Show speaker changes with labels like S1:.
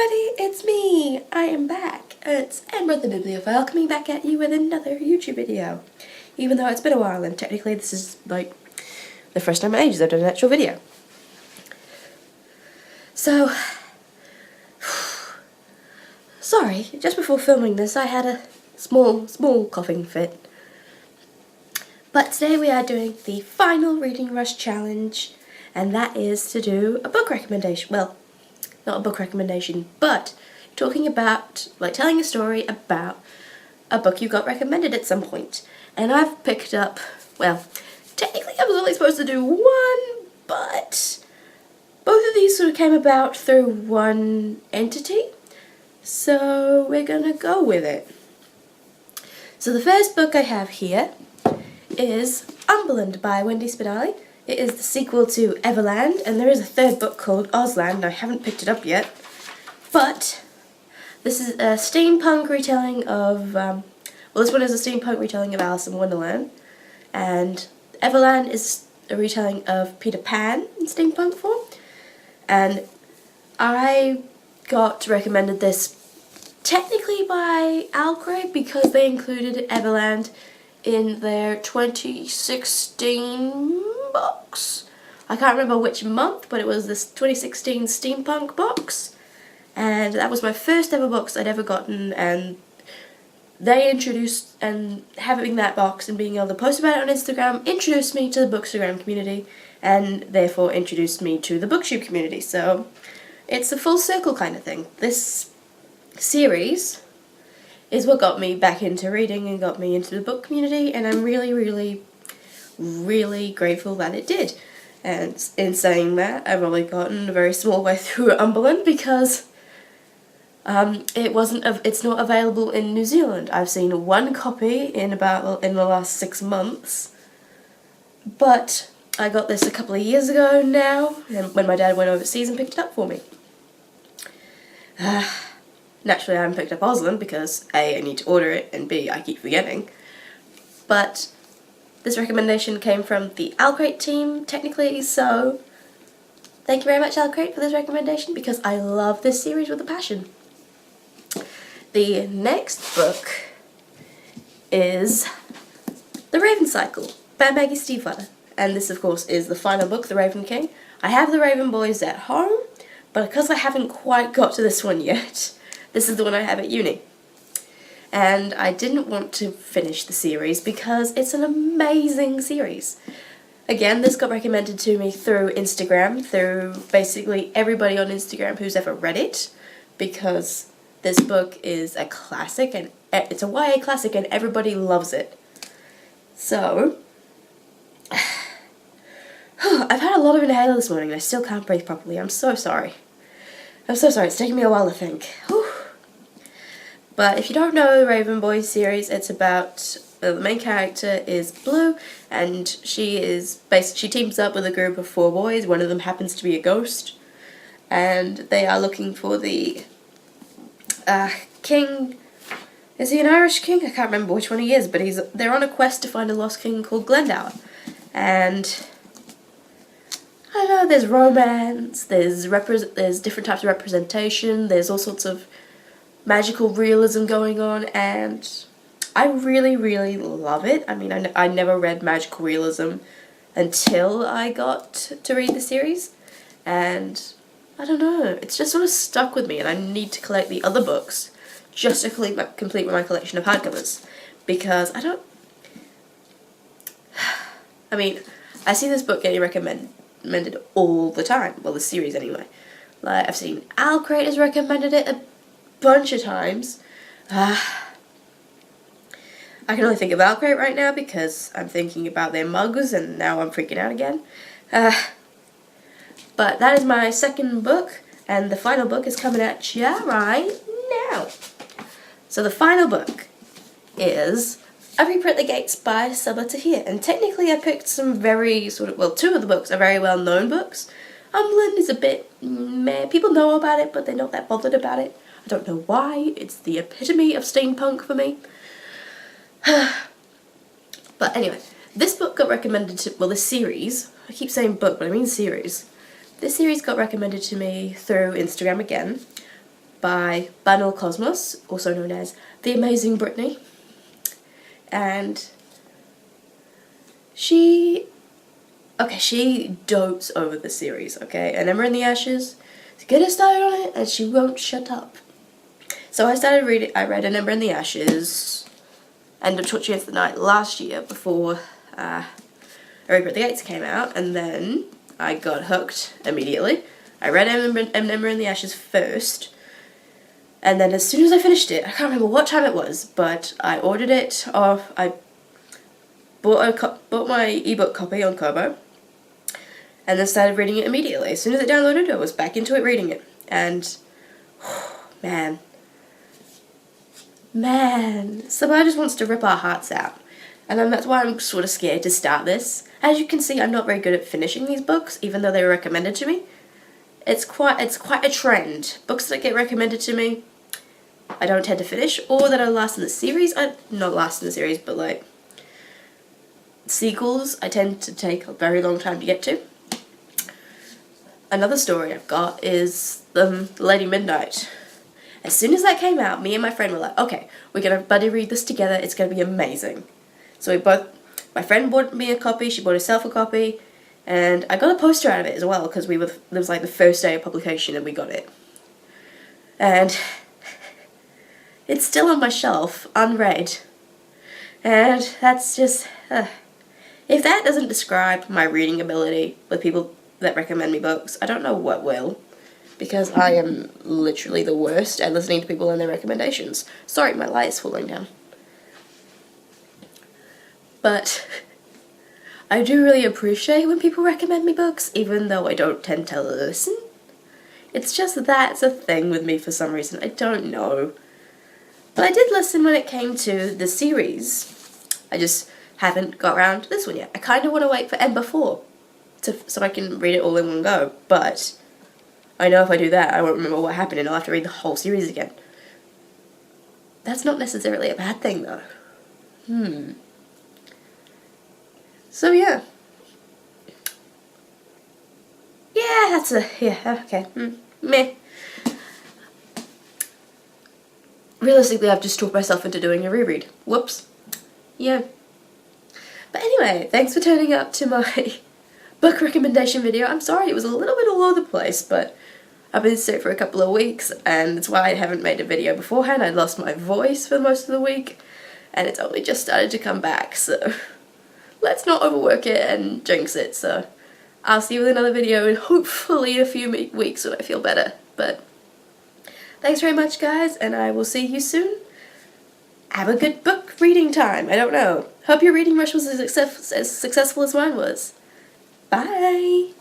S1: everybody, it's me! I am back. It's Amber the Bibliophile coming back at you with another YouTube video. Even though it's been a while and technically this is like the first time in ages I've done an actual video. So, sorry, just before filming this I had a small coughing fit. But today we are doing the final Reading Rush challenge, and that is to do a book recommendation. Well, not a book recommendation, but talking about, like, telling a story about a book you got recommended at some point. And I've picked up, well, technically I was only supposed to do one, but both of these sort of came about through one entity, so we're gonna go with it. So the first book I have here is Umberland by Wendy Spinali. It is the sequel to Everland, and there is a third book called Ozland, and I haven't picked it up yet. But this is a steampunk retelling of, well, this one is a steampunk retelling of Alice in Wonderland, and Everland is a retelling of Peter Pan in steampunk form. And I got recommended this technically by Alcraig because they included Everland in their 2016 box. I can't remember which month, but it was this 2016 steampunk box, and that was my first ever box I'd ever gotten, and they introduced, and having that box and being able to post about it on Instagram introduced me to the Bookstagram community, and therefore introduced me to the Booktube community, so it's a full circle kind of thing. This series is what got me back into reading and got me into the book community, and I'm really grateful that it did. And in saying that, I've only gotten a very small way through Umberland because it's not available in New Zealand. I've seen one copy in the last 6 months, but I got this a couple of years ago now, and when my dad went overseas and picked it up for me. Naturally I haven't picked up Ozland because A, I need to order it, and B, I keep forgetting. But this recommendation came from the Alcrate team, technically, so thank you very much, Alcrate, for this recommendation, because I love this series with a passion. The next book is The Raven Cycle by Maggie Stiefvater, and this, of course, is the final book, The Raven King. I have The Raven Boys at home, but because I haven't quite got to this one yet, this is the one I have at uni. And I didn't want to finish the series because it's an amazing series. Again, this got recommended to me through Instagram, through basically everybody on Instagram who's ever read it, because this book is a classic, and it's a YA classic, and everybody loves it. So, I've had a lot of inhaler this morning and I still can't breathe properly. I'm so sorry. I'm so sorry, it's taken me a while to think. Whew. But if you don't know the Raven Boys series, it's about, the main character is Blue, and she teams up with a group of 4 boys. One of them happens to be a ghost, and they are looking for the king. Is he an Irish king? I can't remember which one he is, but they're on a quest to find a lost king called Glendower. And I don't know, there's romance, there's different types of representation, there's all sorts of magical realism going on, and I really love it. I mean, I never read magical realism until I got to read the series, and I don't know, it's just sort of stuck with me, and I need to collect the other books just to complete my collection of hardcovers, because I mean, I see this book getting recommended all the time, well, the series anyway. Like, I've seen Alcrate has recommended it a bunch of times. I can only think of Alcrate right now because I'm thinking about their mugs and now I'm freaking out again. But that is my second book, and the final book is coming at you right now. So the final book is I Reprint the Gates by Sabaa Tahir, and technically I picked some very sort of, well, 2 of the books are very well known books. Umberland is a bit meh, people know about it but they're not that bothered about it. I don't know why, it's the epitome of steampunk for me. But anyway, this book got recommended to, well, this series, I keep saying book but I mean series. This series got recommended to me through Instagram again by Bunny Cosmos, also known as The Amazing Britney. And she dotes over the series, okay? And Emma in the Ashes, to get her started on it, and she won't shut up. So I read An Ember in the Ashes, End of Torture Against the Night last year before Erika at the Gates came out, and then I got hooked immediately. I read An Ember in the Ashes first, and then as soon as I finished it, I can't remember what time it was, but I ordered it off, I bought my ebook copy on Kobo, and then started reading it immediately. As soon as it downloaded, I was back into it reading it, and man, somebody just wants to rip our hearts out. And that's why I'm sort of scared to start this. As you can see, I'm not very good at finishing these books, even though they were recommended to me. It's quite a trend. Books that get recommended to me, I don't tend to finish, or that I last in the series. Not last in the series, but like sequels, I tend to take a very long time to get to. Another story I've got is Lady Midnight. As soon as that came out, me and my friend were like, okay, we're going to buddy read this together, it's going to be amazing. So my friend bought me a copy, she bought herself a copy, and I got a poster out of it as well, because it was like the first day of publication and we got it. And it's still on my shelf, unread. And that's just, if that doesn't describe my reading ability with people that recommend me books, I don't know what will. Because I am literally the worst at listening to people and their recommendations. Sorry, my light is falling down. But I do really appreciate when people recommend me books, even though I don't tend to listen. It's just that's a thing with me for some reason. I don't know. But I did listen when it came to the series. I just haven't got around to this one yet. I kind of want to wait for Ember 4 so I can read it all in one go, but I know if I do that, I won't remember what happened and I'll have to read the whole series again. That's not necessarily a bad thing, though. So, yeah. Yeah, okay. Meh. Realistically, I've just talked myself into doing a reread. Whoops. Yeah. But anyway, thanks for turning up to my book recommendation video. I'm sorry it was a little bit all over the place, but I've been sick for a couple of weeks, and that's why I haven't made a video beforehand. I lost my voice for most of the week, and it's only just started to come back, so let's not overwork it and jinx it. So I'll see you with another video in hopefully a few weeks when I feel better. But thanks very much, guys, and I will see you soon. Have a good book reading time. I don't know. Hope your reading rush was as successful as mine was. Bye!